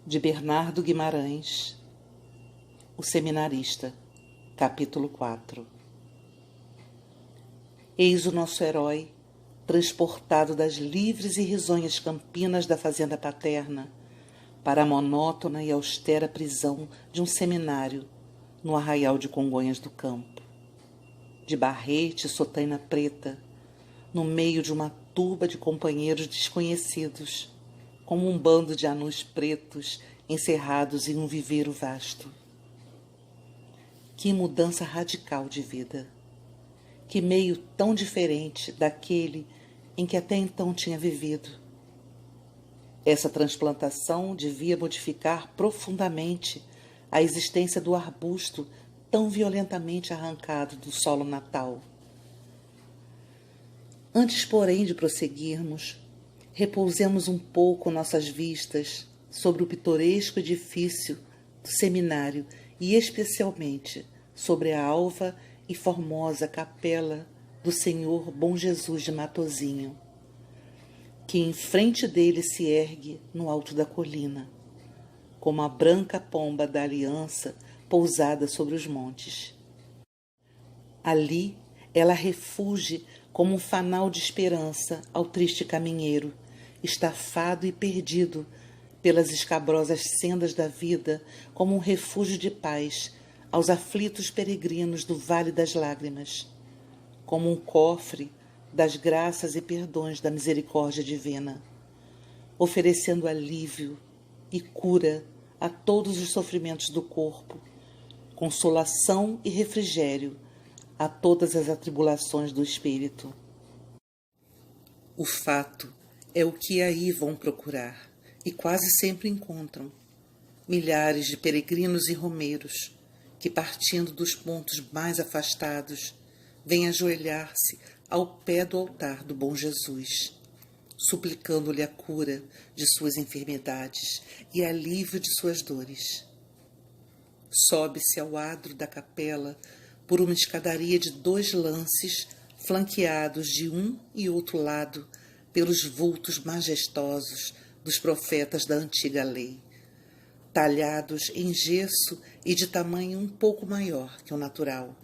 de Bernardo Guimarães, O Seminarista, capítulo 4. Eis o nosso herói, transportado das livres e risonhas campinas da fazenda paterna para a monótona e austera prisão de um seminário no arraial de Congonhas do Campo. De barrete e sotaina preta, no meio de uma turba de companheiros desconhecidos, como um bando de anus pretos encerrados em um viveiro vasto. Que mudança radical de vida! Que meio tão diferente daquele em que até então tinha vivido. Essa transplantação devia modificar profundamente a existência do arbusto tão violentamente arrancado do solo natal. Antes, porém, de prosseguirmos, repousemos um pouco nossas vistas sobre o pitoresco edifício do seminário e, especialmente, sobre a alva e formosa capela do Senhor Bom Jesus de Matozinho, que em frente dele se ergue no alto da colina, como a branca pomba da aliança pousada sobre os montes. Ali ela refuge como um fanal de esperança ao triste caminheiro, estafado e perdido pelas escabrosas sendas da vida, como um refúgio de paz aos aflitos peregrinos do Vale das Lágrimas, como um cofre das graças e perdões da misericórdia divina, oferecendo alívio e cura a todos os sofrimentos do corpo, consolação e refrigério a todas as atribulações do espírito. O fato é o que aí vão procurar, e quase sempre encontram, milhares de peregrinos e romeiros que, partindo dos pontos mais afastados, vêm ajoelhar-se ao pé do altar do Bom Jesus, suplicando-lhe a cura de suas enfermidades e alívio de suas dores. Sobe-se ao adro da capela por uma escadaria de 2 lances, flanqueados de um e outro lado pelos vultos majestosos dos profetas da antiga lei, talhados em gesso e de tamanho um pouco maior que o natural.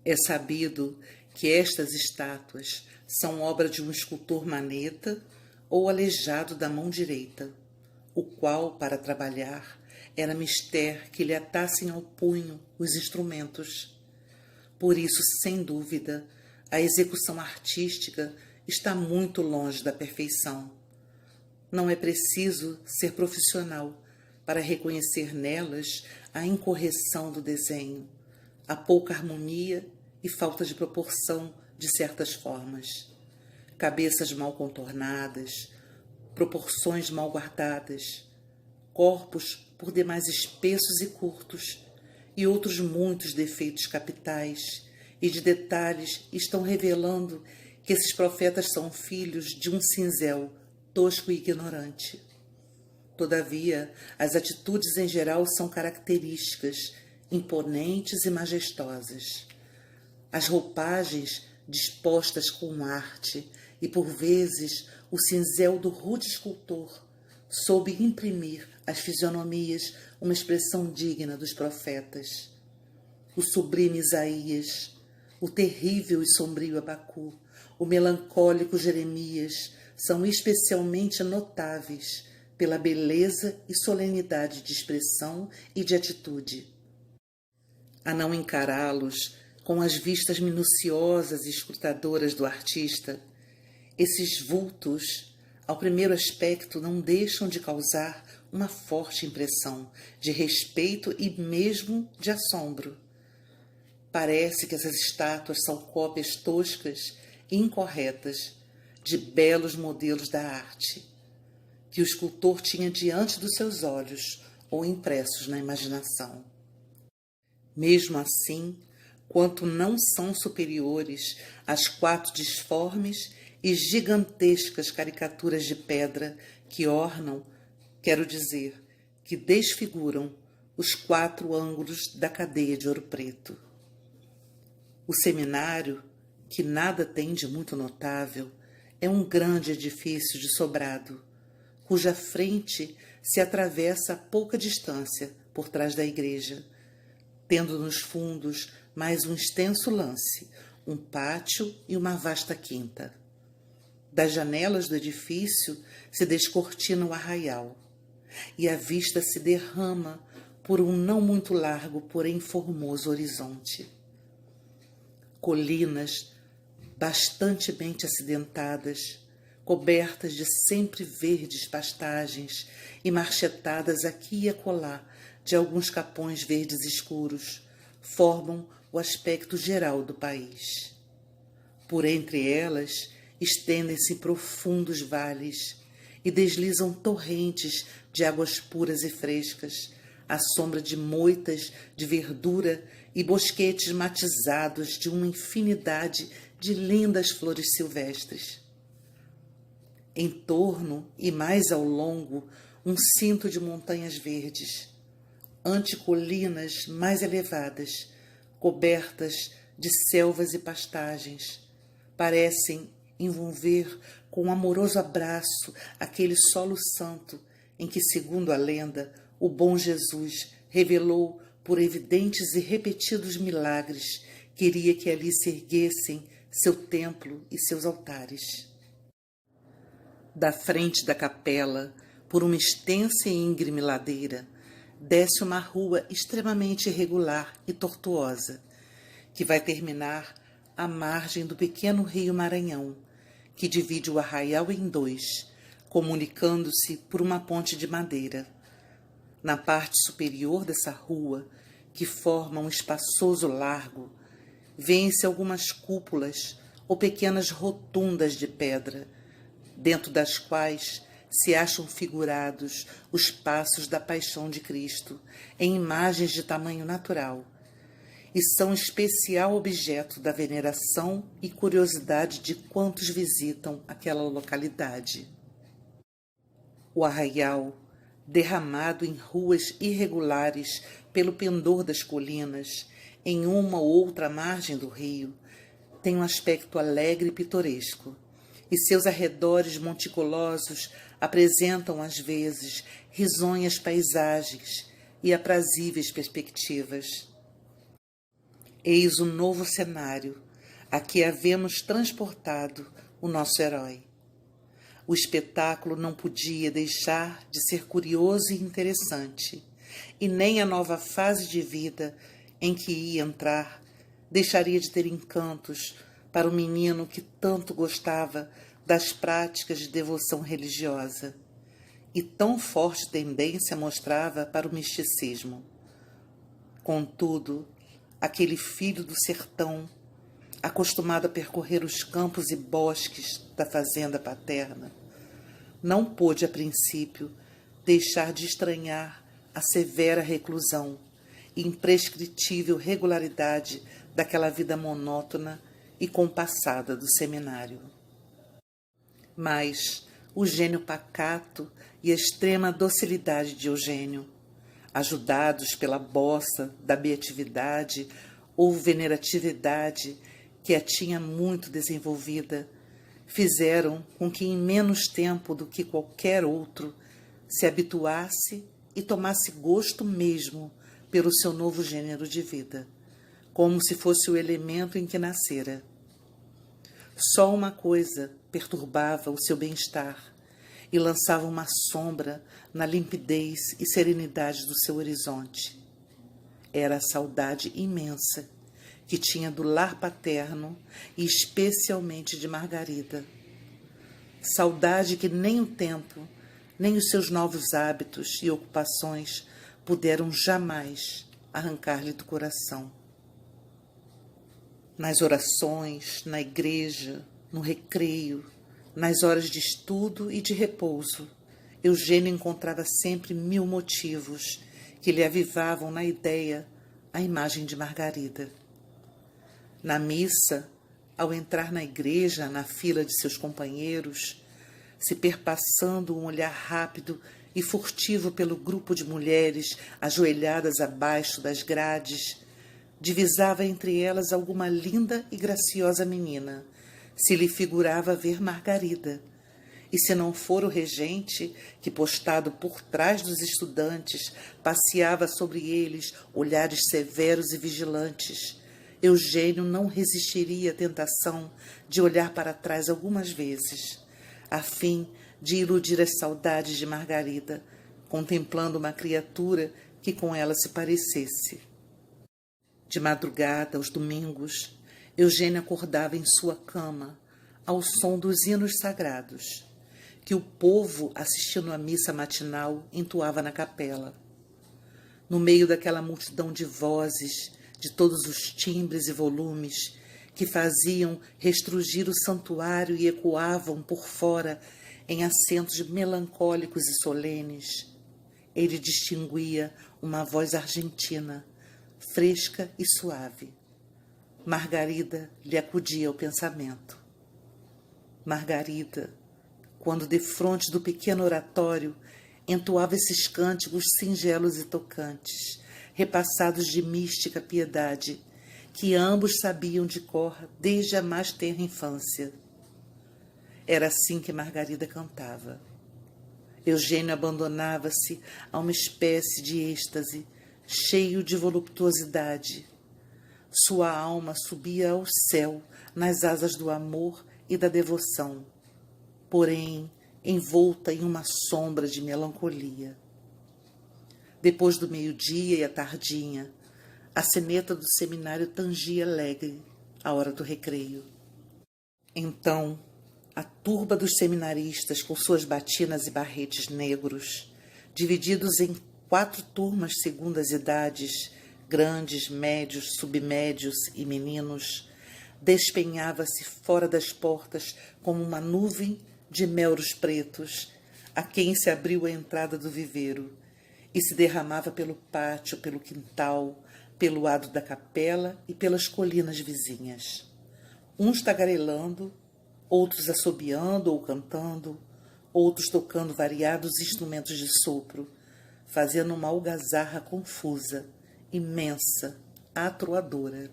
É sabido que estas estátuas são obra de um escultor maneta ou aleijado da mão direita, o qual, para trabalhar, era mister que lhe atassem ao punho os instrumentos. Por isso, sem dúvida, a execução artística está muito longe da perfeição. Não é preciso ser profissional para reconhecer nelas a incorreção do desenho, a pouca harmonia e falta de proporção de certas formas, cabeças mal contornadas, proporções mal guardadas, corpos por demais espessos e curtos, e outros muitos defeitos capitais e de detalhes estão revelando que esses profetas são filhos de um cinzel tosco e ignorante. Todavia, as atitudes em geral são características, imponentes e majestosas. As roupagens dispostas com arte e, por vezes, o cinzel do rude escultor soube imprimir às fisionomias uma expressão digna dos profetas. O sublime Isaías, o terrível e sombrio Abacu, o melancólico Jeremias são especialmente notáveis pela beleza e solenidade de expressão e de atitude. A não encará-los com as vistas minuciosas e escrutadoras do artista, esses vultos, ao primeiro aspecto, não deixam de causar uma forte impressão de respeito e mesmo de assombro. Parece que essas estátuas são cópias toscas e incorretas de belos modelos da arte, que o escultor tinha diante dos seus olhos ou impressos na imaginação. Mesmo assim, quanto não são superiores às 4 disformes e gigantescas caricaturas de pedra que ornam, quero dizer, que desfiguram os 4 ângulos da cadeia de Ouro Preto. O seminário, que nada tem de muito notável, é um grande edifício de sobrado, cuja frente se atravessa a pouca distância por trás da igreja, tendo nos fundos mais um extenso lance, um pátio e uma vasta quinta. Das janelas do edifício se descortina o arraial, e a vista se derrama por um não muito largo, porém formoso horizonte. Colinas bastantemente acidentadas, cobertas de sempre verdes pastagens e marchetadas aqui e acolá de alguns capões verdes escuros, formam o aspecto geral do país. Por entre elas estendem-se profundos vales e deslizam torrentes de águas puras e frescas, à sombra de moitas de verdura e bosquetes matizados de uma infinidade de lindas flores silvestres. Em torno e mais ao longo, um cinto de montanhas verdes, ante colinas mais elevadas, cobertas de selvas e pastagens, parecem envolver com um amoroso abraço aquele solo santo em que, segundo a lenda, o bom Jesus revelou por evidentes e repetidos milagres queria que ali se erguessem seu templo e seus altares. Da frente da capela, por uma extensa e íngreme ladeira, desce uma rua extremamente irregular e tortuosa, que vai terminar à margem do pequeno rio Maranhão, que divide o arraial em dois, comunicando-se por uma ponte de madeira. Na parte superior dessa rua, que forma um espaçoso largo, vêem-se algumas cúpulas ou pequenas rotundas de pedra, dentro das quais se acham figurados os passos da Paixão de Cristo em imagens de tamanho natural, e são especial objeto da veneração e curiosidade de quantos visitam aquela localidade. O arraial, derramado em ruas irregulares pelo pendor das colinas, em uma ou outra margem do rio, tem um aspecto alegre e pitoresco, e seus arredores monticulosos apresentam, às vezes, risonhas paisagens e aprazíveis perspectivas. Eis o novo cenário a que havemos transportado o nosso herói. O espetáculo não podia deixar de ser curioso e interessante, e nem a nova fase de vida em que ia entrar deixaria de ter encantos para o menino que tanto gostava das práticas de devoção religiosa e tão forte tendência mostrava para o misticismo. Contudo, aquele filho do sertão, acostumado a percorrer os campos e bosques da fazenda paterna, não pôde, a princípio, deixar de estranhar a severa reclusão e imprescritível regularidade daquela vida monótona e compassada do seminário. Mas o gênio pacato e a extrema docilidade de Eugênio, ajudados pela bossa da beatividade ou veneratividade que a tinha muito desenvolvida, fizeram com que em menos tempo do que qualquer outro se habituasse e tomasse gosto mesmo pelo seu novo gênero de vida, como se fosse o elemento em que nascera. Só uma coisa perturbava o seu bem-estar e lançava uma sombra na limpidez e serenidade do seu horizonte. Era a saudade imensa que tinha do lar paterno e especialmente de Margarida. Saudade que nem o tempo, nem os seus novos hábitos e ocupações puderam jamais arrancar-lhe do coração. Nas orações, na igreja, no recreio, nas horas de estudo e de repouso, Eugênio encontrava sempre 1000 motivos que lhe avivavam na ideia a imagem de Margarida. Na missa, ao entrar na igreja, na fila de seus companheiros, se perpassando um olhar rápido e furtivo pelo grupo de mulheres ajoelhadas abaixo das grades, divisava entre elas alguma linda e graciosa menina, se lhe figurava ver Margarida, E se não for o regente, que postado por trás dos estudantes, passeava sobre eles olhares severos e vigilantes, Eugênio não resistiria à tentação de olhar para trás algumas vezes, a fim de iludir as saudades de Margarida, contemplando uma criatura que com ela se parecesse. De madrugada, aos domingos, Eugênio acordava em sua cama ao som dos hinos sagrados, que o povo, assistindo à missa matinal, entoava na capela. No meio daquela multidão de vozes, de todos os timbres e volumes, que faziam restrugir o santuário e ecoavam por fora em acentos melancólicos e solenes, ele distinguia uma voz argentina, fresca e suave. Margarida lhe acudia ao pensamento. Margarida, quando defronte do pequeno oratório, entoava esses cânticos singelos e tocantes, repassados de mística piedade, que ambos sabiam de cor desde a mais tenra infância. Era assim que Margarida cantava. Eugênio abandonava-se a uma espécie de êxtase, cheio de voluptuosidade. Sua alma subia ao céu nas asas do amor e da devoção, porém envolta em uma sombra de melancolia. Depois do meio-dia e a tardinha, a sineta do seminário tangia alegre a hora do recreio. Então, a turba dos seminaristas, com suas batinas e barretes negros, divididos em 4 turmas segundo as idades, grandes, médios, submédios e meninos, despenhava-se fora das portas como uma nuvem de melros pretos, a quem se abriu a entrada do viveiro, e se derramava pelo pátio, pelo quintal, pelo adro da capela e pelas colinas vizinhas. Uns tagarelando, outros assobiando ou cantando, outros tocando variados instrumentos de sopro, fazendo uma algazarra confusa, imensa, atroadora.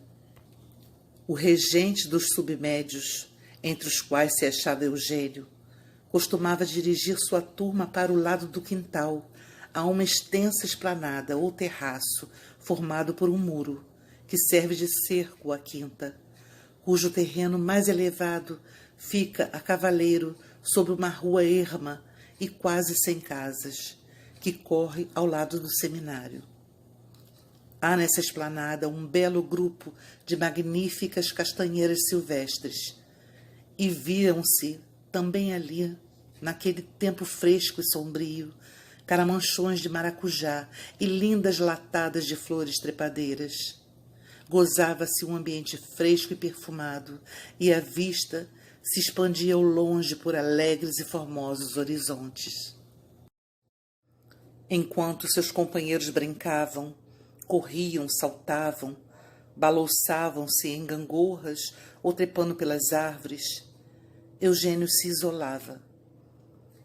O regente dos submédios, entre os quais se achava Eugênio, costumava dirigir sua turma para o lado do quintal, a uma extensa esplanada ou terraço formado por um muro, que serve de cerco à quinta, cujo terreno mais elevado fica a cavaleiro sobre uma rua erma e quase sem casas, que corre ao lado do seminário. Há nessa esplanada um belo grupo de magníficas castanheiras silvestres, e viam-se também ali, naquele tempo fresco e sombrio, caramanchões de maracujá e lindas latadas de flores trepadeiras. Gozava-se um ambiente fresco e perfumado, e a vista se expandia ao longe por alegres e formosos horizontes. Enquanto seus companheiros brincavam, corriam, saltavam, balouçavam-se em gangorras ou trepando pelas árvores, Eugênio se isolava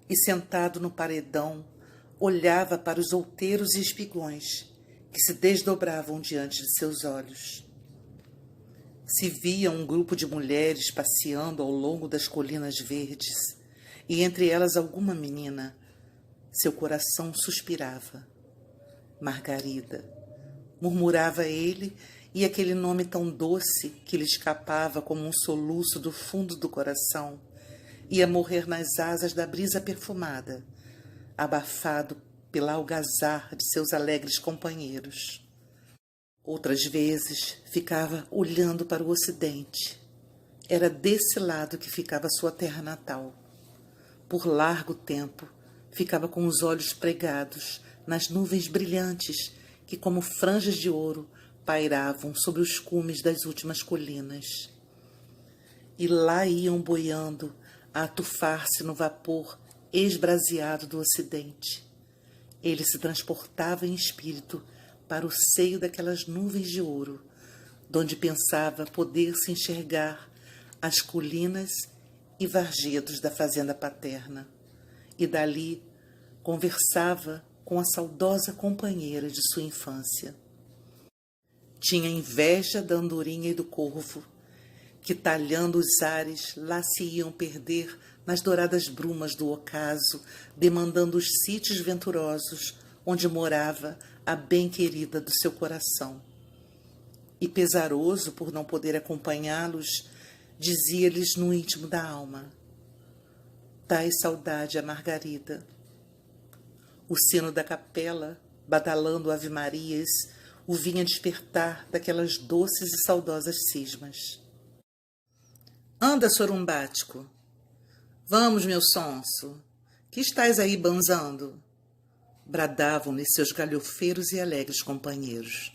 e, sentado no paredão, olhava para os outeiros e espigões que se desdobravam diante de seus olhos. Se via um grupo de mulheres passeando ao longo das colinas verdes, e entre elas alguma menina, seu coração suspirava. Margarida, murmurava ele, e aquele nome tão doce que lhe escapava como um soluço do fundo do coração, ia morrer nas asas da brisa perfumada, abafado pela algazarra de seus alegres companheiros. Outras vezes ficava olhando para o ocidente. Era desse lado que ficava sua terra natal. Por largo tempo, ficava com os olhos pregados nas nuvens brilhantes que, como franjas de ouro, pairavam sobre os cumes das últimas colinas. E lá iam boiando a atufar-se no vapor esbraseado do ocidente. Ele se transportava em espírito para o seio daquelas nuvens de ouro, donde pensava poder se enxergar as colinas e varjedos da fazenda paterna, e dali conversava com a saudosa companheira de sua infância. Tinha inveja da andorinha e do corvo, que, talhando os ares, lá se iam perder nas douradas brumas do ocaso, demandando os sítios venturosos onde morava a bem-querida do seu coração. E pesaroso por não poder acompanhá-los, dizia-lhes no íntimo da alma: dai saudade a Margarida. O sino da capela, badalando ave-marias, o vinha despertar daquelas doces e saudosas cismas. Anda, sorumbático. Vamos, meu sonso. Que estás aí banzando? Bradavam-lhe seus galhofeiros e alegres companheiros.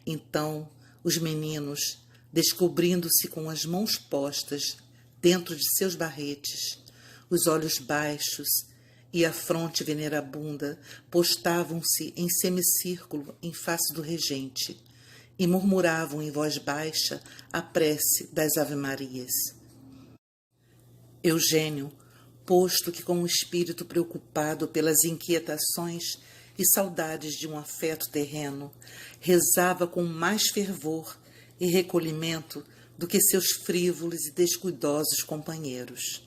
Então, os meninos, descobrindo-se com as mãos postas dentro de seus barretes, os olhos baixos e a fronte venerabunda, postavam-se em semicírculo em face do regente e murmuravam em voz baixa a prece das ave-marias. Eugênio, posto que com o espírito preocupado pelas inquietações e saudades de um afeto terreno, rezava com mais fervor e recolhimento do que seus frívolos e descuidosos companheiros.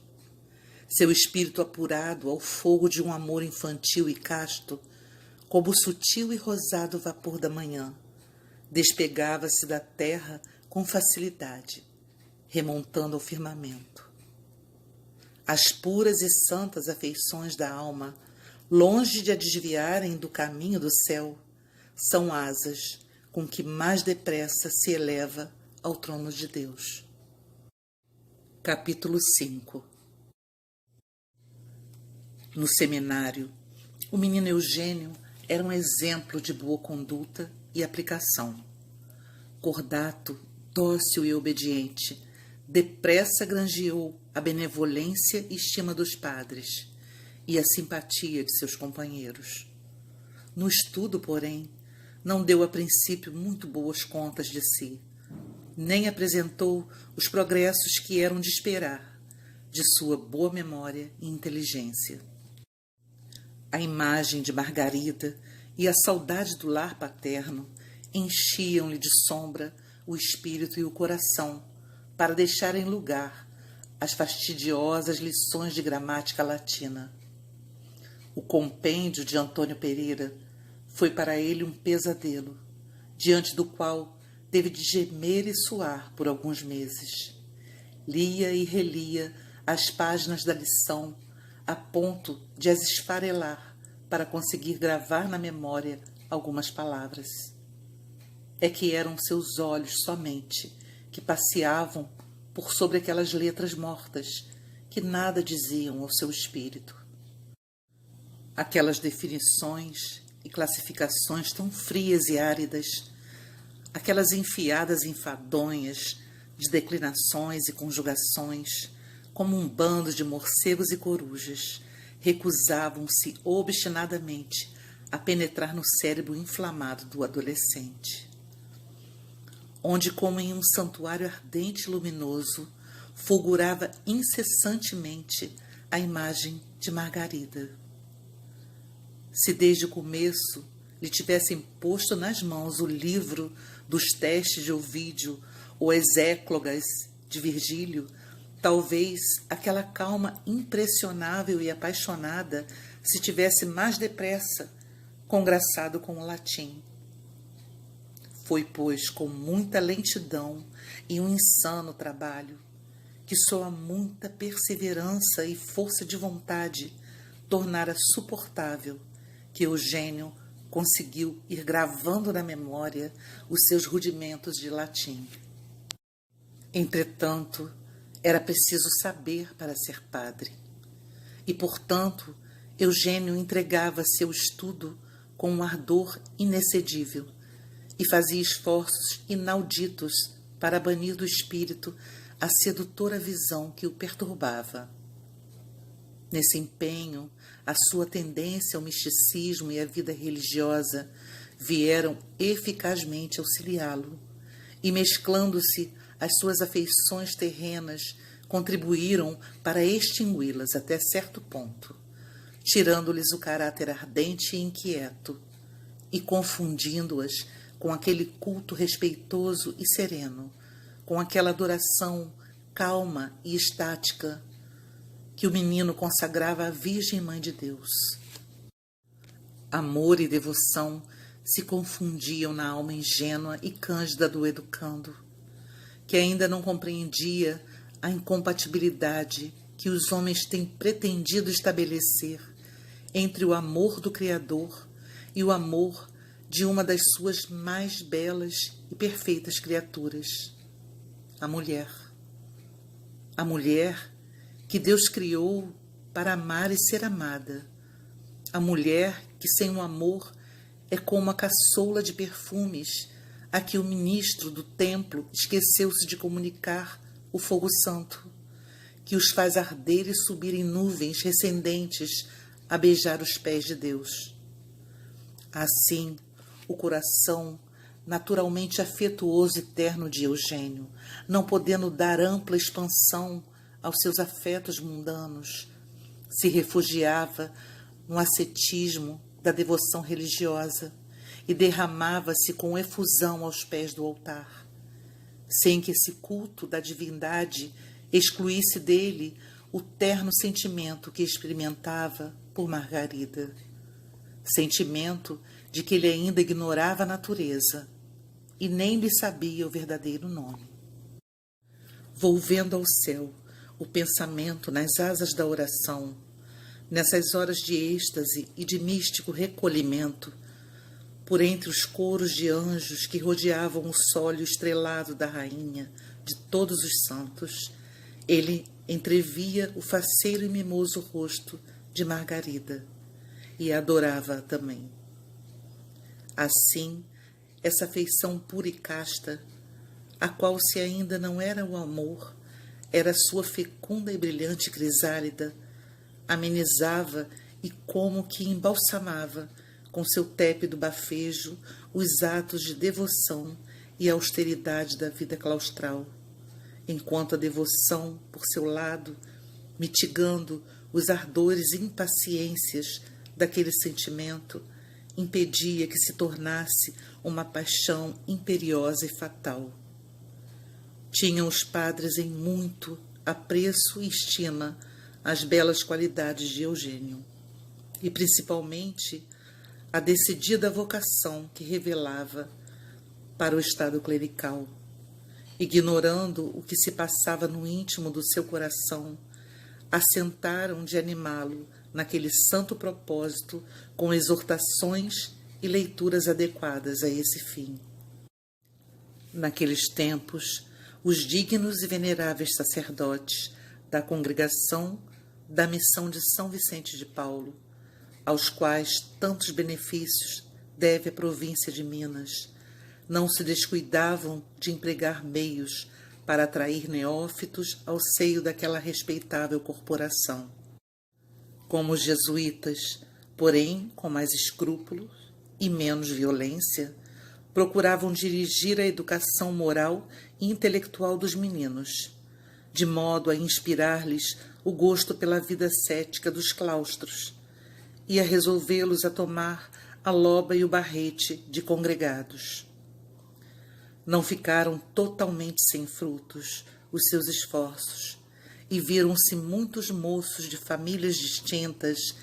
Seu espírito apurado ao fogo de um amor infantil e casto, como o sutil e rosado vapor da manhã, despegava-se da terra com facilidade, remontando ao firmamento. As puras e santas afeições da alma, longe de a desviarem do caminho do céu, são asas com que mais depressa se eleva ao trono de Deus. Capítulo 5. No seminário, o menino Eugênio era um exemplo de boa conduta e aplicação. Cordato, dócil e obediente, depressa granjeou a benevolência e estima dos padres e a simpatia de seus companheiros. No estudo, porém, não deu a princípio muito boas contas de si, nem apresentou os progressos que eram de esperar de sua boa memória e inteligência. A imagem de Margarida e a saudade do lar paterno enchiam-lhe de sombra o espírito e o coração para deixarem lugar às fastidiosas lições de gramática latina. O compêndio de Antônio Pereira foi para ele um pesadelo, diante do qual teve de gemer e suar por alguns meses. Lia e relia as páginas da lição a ponto de as esfarelar para conseguir gravar na memória algumas palavras. É que eram seus olhos somente que passeavam por sobre aquelas letras mortas que nada diziam ao seu espírito. Aquelas definições e classificações tão frias e áridas, aquelas enfiadas enfadonhas de declinações e conjugações, como um bando de morcegos e corujas, recusavam-se obstinadamente a penetrar no cérebro inflamado do adolescente, onde, como em um santuário ardente e luminoso, fulgurava incessantemente a imagem de Margarida. Se desde o começo lhe tivessem posto nas mãos o livro dos testes de Ovídio ou as éclogas de Virgílio, talvez aquela calma impressionável e apaixonada se tivesse mais depressa congraçado com o latim. Foi, pois, com muita lentidão e um insano trabalho, que só a muita perseverança e força de vontade tornara suportável que Eugênio conseguiu ir gravando na memória os seus rudimentos de latim. Entretanto, era preciso saber para ser padre. E, portanto, Eugênio entregava-se ao estudo com um ardor inexcedível e fazia esforços inauditos para banir do espírito a sedutora visão que o perturbava. Nesse empenho, a sua tendência ao misticismo e à vida religiosa vieram eficazmente auxiliá-lo, e, mesclando-se as suas afeições terrenas, contribuíram para extingui-las até certo ponto, tirando-lhes o caráter ardente e inquieto e confundindo-as com aquele culto respeitoso e sereno, com aquela adoração calma e estática, que o menino consagrava à Virgem Mãe de Deus. Amor e devoção se confundiam na alma ingênua e cândida do educando, que ainda não compreendia a incompatibilidade que os homens têm pretendido estabelecer entre o amor do Criador e o amor de uma das suas mais belas e perfeitas criaturas, a mulher. A mulher que Deus criou para amar e ser amada. A mulher que sem o amor é como a caçoula de perfumes a que o ministro do templo esqueceu-se de comunicar o fogo santo, que os faz arder e subir em nuvens recendentes a beijar os pés de Deus. Assim, o coração naturalmente afetuoso e terno de Eugênio, não podendo dar ampla expansão aos seus afetos mundanos, se refugiava no ascetismo da devoção religiosa e derramava-se com efusão aos pés do altar, sem que esse culto da divindade excluísse dele o terno sentimento que experimentava por Margarida, sentimento de que ele ainda ignorava a natureza e nem lhe sabia o verdadeiro nome. Volvendo ao céu o pensamento nas asas da oração, nessas horas de êxtase e de místico recolhimento, por entre os coros de anjos que rodeavam o sólio estrelado da rainha de todos os santos, ele entrevia o faceiro e mimoso rosto de Margarida e adorava-a também. Assim, essa afeição pura e casta, a qual se ainda não era o amor, era sua fecunda e brilhante crisálida, amenizava e como que embalsamava com seu tépido bafejo os atos de devoção e austeridade da vida claustral, enquanto a devoção, por seu lado, mitigando os ardores e impaciências daquele sentimento, impedia que se tornasse uma paixão imperiosa e fatal. Tinham os padres em muito apreço e estima as belas qualidades de Eugênio, e principalmente a decidida vocação que revelava para o estado clerical, ignorando o que se passava no íntimo do seu coração, assentaram de animá-lo naquele santo propósito com exortações e leituras adequadas a esse fim. Naqueles tempos, os dignos e veneráveis sacerdotes da congregação da missão de São Vicente de Paulo, aos quais tantos benefícios deve a província de Minas, não se descuidavam de empregar meios para atrair neófitos ao seio daquela respeitável corporação. Como os jesuítas, porém com mais escrúpulos e menos violência, procuravam dirigir a educação moral e intelectual dos meninos, de modo a inspirar-lhes o gosto pela vida ascética dos claustros e a resolvê-los a tomar a loba e o barrete de congregados. Não ficaram totalmente sem frutos os seus esforços e viram-se muitos moços de famílias distintas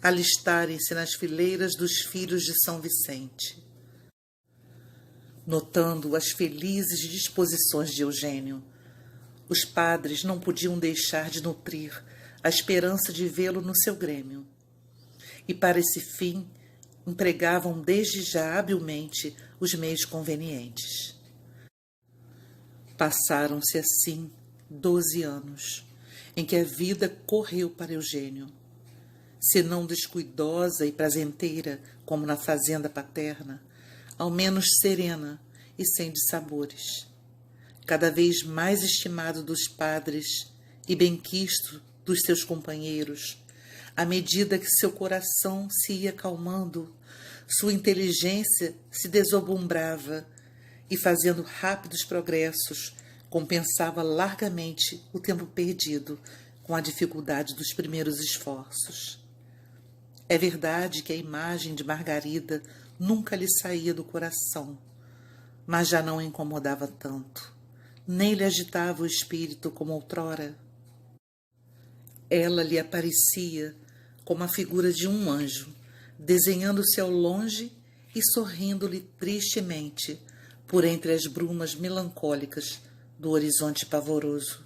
alistarem-se nas fileiras dos filhos de São Vicente. Notando as felizes disposições de Eugênio, os padres não podiam deixar de nutrir a esperança de vê-lo no seu grêmio, e para esse fim empregavam desde já habilmente os meios convenientes. Passaram-se assim 12 anos, em que a vida correu para Eugênio, se não descuidosa e prazenteira como na fazenda paterna, ao menos serena e sem dissabores. Cada vez mais estimado dos padres e benquisto dos seus companheiros, à medida que seu coração se ia acalmando, sua inteligência se deslumbrava e, fazendo rápidos progressos, compensava largamente o tempo perdido com a dificuldade dos primeiros esforços. É verdade que a imagem de Margarida nunca lhe saía do coração, mas já não a incomodava tanto, nem lhe agitava o espírito como outrora. Ela lhe aparecia como a figura de um anjo, desenhando-se ao longe e sorrindo-lhe tristemente por entre as brumas melancólicas do horizonte pavoroso.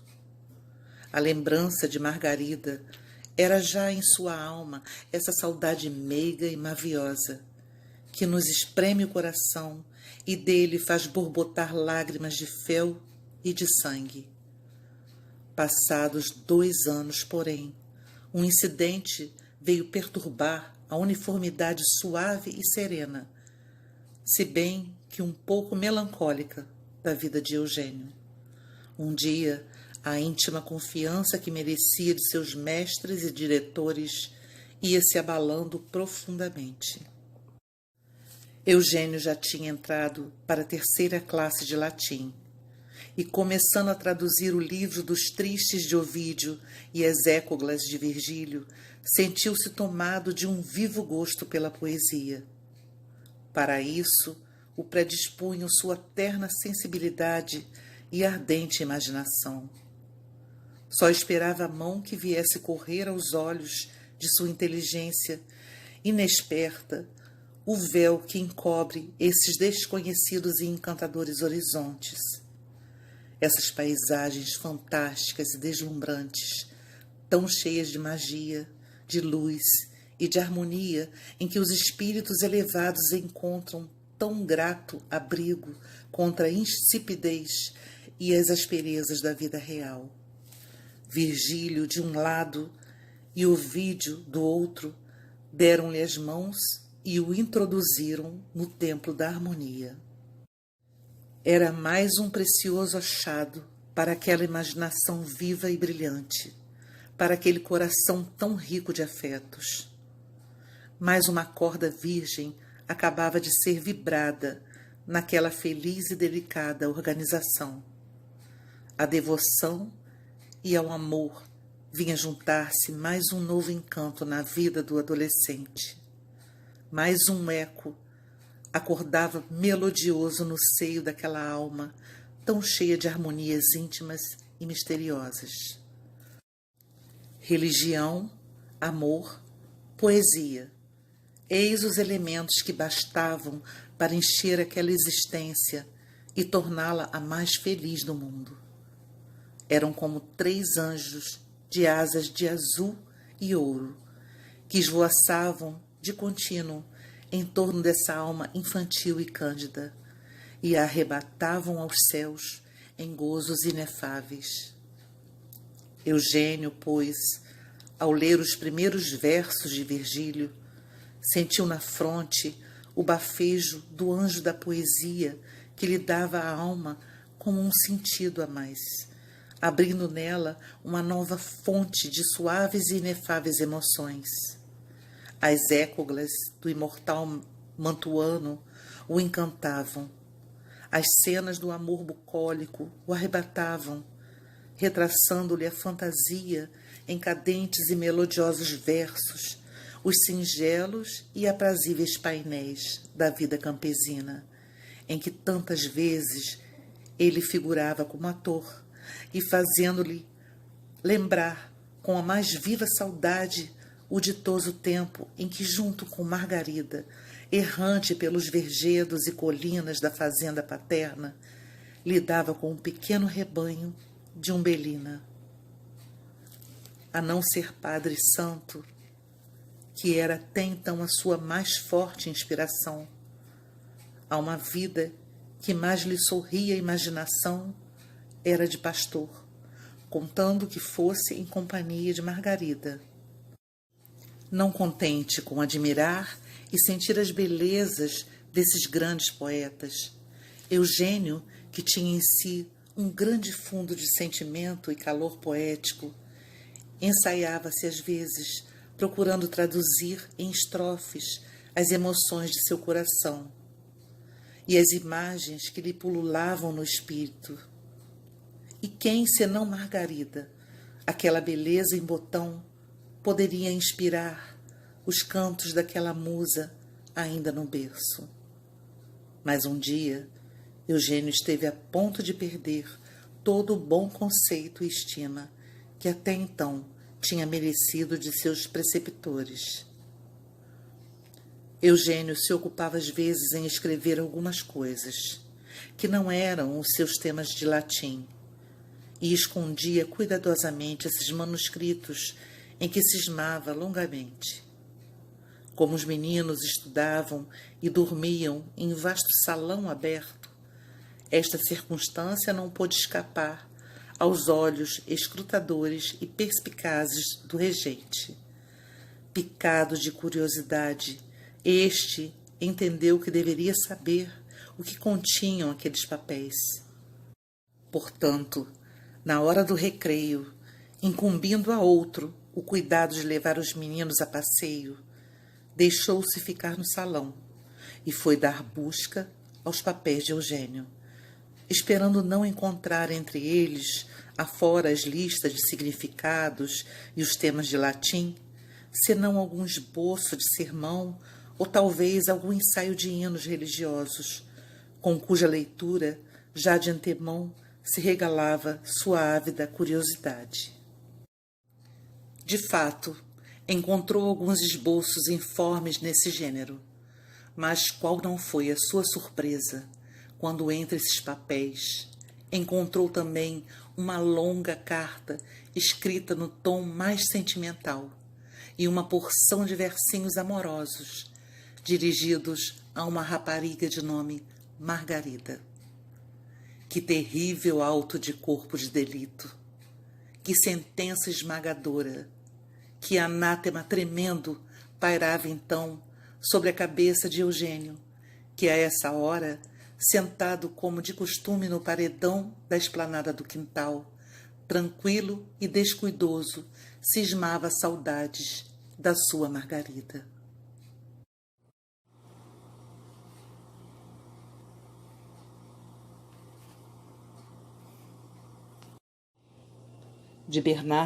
A lembrança de Margarida era já em sua alma essa saudade meiga e maviosa, que nos espreme o coração e dele faz borbotar lágrimas de fel e de sangue. Passados 2 anos, porém, um incidente veio perturbar a uniformidade suave e serena, se bem que um pouco melancólica, da vida de Eugênio. Um dia, a íntima confiança que merecia de seus mestres e diretores ia se abalando profundamente. Eugênio já tinha entrado para a 3ª classe de latim e, começando a traduzir o livro dos Tristes de Ovídio e as Écoglas de Virgílio, sentiu-se tomado de um vivo gosto pela poesia. Para isso, o predispunham sua terna sensibilidade e ardente imaginação. Só esperava a mão que viesse correr aos olhos de sua inteligência inexperta o véu que encobre esses desconhecidos e encantadores horizontes. Essas paisagens fantásticas e deslumbrantes, tão cheias de magia, de luz e de harmonia, em que os espíritos elevados encontram tão grato abrigo contra a insipidez e as asperezas da vida real. Virgílio de um lado e Ovídio do outro deram-lhe as mãos e o introduziram no templo da harmonia. Era mais um precioso achado para aquela imaginação viva e brilhante, para aquele coração tão rico de afetos. Mais uma corda virgem acabava de ser vibrada naquela feliz e delicada organização. A devoção e ao amor vinha juntar-se mais um novo encanto na vida do adolescente. Mais um eco acordava melodioso no seio daquela alma tão cheia de harmonias íntimas e misteriosas. Religião, amor, poesia. Eis os elementos que bastavam para encher aquela existência e torná-la a mais feliz do mundo. Eram como 3 anjos de asas de azul e ouro, que esvoaçavam de contínuo em torno dessa alma infantil e cândida, e a arrebatavam aos céus em gozos inefáveis. Eugênio, pois, ao ler os primeiros versos de Virgílio, sentiu na fronte o bafejo do anjo da poesia que lhe dava à alma como um sentido a mais, abrindo nela uma nova fonte de suaves e inefáveis emoções. As écoglas do imortal Mantuano o encantavam. As cenas do amor bucólico o arrebatavam, retraçando-lhe a fantasia em cadentes e melodiosos versos, os singelos e aprazíveis painéis da vida campesina, em que tantas vezes ele figurava como ator, e fazendo-lhe lembrar com a mais viva saudade o ditoso tempo em que, junto com Margarida, errante pelos vergedos e colinas da fazenda paterna, lidava com um pequeno rebanho de umbelina. A não ser Padre Santo, que era até então a sua mais forte inspiração, a uma vida que mais lhe sorria a imaginação, era de pastor, contando que fosse em companhia de Margarida. Não contente com admirar e sentir as belezas desses grandes poetas, Eugênio, que tinha em si um grande fundo de sentimento e calor poético, ensaiava-se às vezes, procurando traduzir em estrofes as emoções de seu coração e as imagens que lhe pululavam no espírito. E quem, senão Margarida, aquela beleza em botão, poderia inspirar os cantos daquela musa ainda no berço? Mas um dia, Eugênio esteve a ponto de perder todo o bom conceito e estima que até então tinha merecido de seus preceptores. Eugênio se ocupava às vezes em escrever algumas coisas, que não eram os seus temas de latim, e escondia cuidadosamente esses manuscritos em que cismava longamente. Como os meninos estudavam e dormiam em vasto salão aberto, esta circunstância não pôde escapar aos olhos escrutadores e perspicazes do regente. Picado de curiosidade, este entendeu que deveria saber o que continham aqueles papéis. Portanto, na hora do recreio, incumbindo a outro o cuidado de levar os meninos a passeio, deixou-se ficar no salão e foi dar busca aos papéis de Eugênio, esperando não encontrar entre eles, afora as listas de significados e os temas de latim, senão algum esboço de sermão ou talvez algum ensaio de hinos religiosos, com cuja leitura, já de antemão, se regalava sua ávida curiosidade. De fato, encontrou alguns esboços informes nesse gênero, mas qual não foi a sua surpresa quando, entre esses papéis, encontrou também uma longa carta escrita no tom mais sentimental e uma porção de versinhos amorosos, dirigidos a uma rapariga de nome Margarida. Que terrível auto de corpo de delito! Que sentença esmagadora! Que anátema tremendo pairava então sobre a cabeça de Eugênio, que a essa hora, sentado como de costume no paredão da esplanada do quintal, tranquilo e descuidoso, cismava saudades da sua Margarida. De Bernardo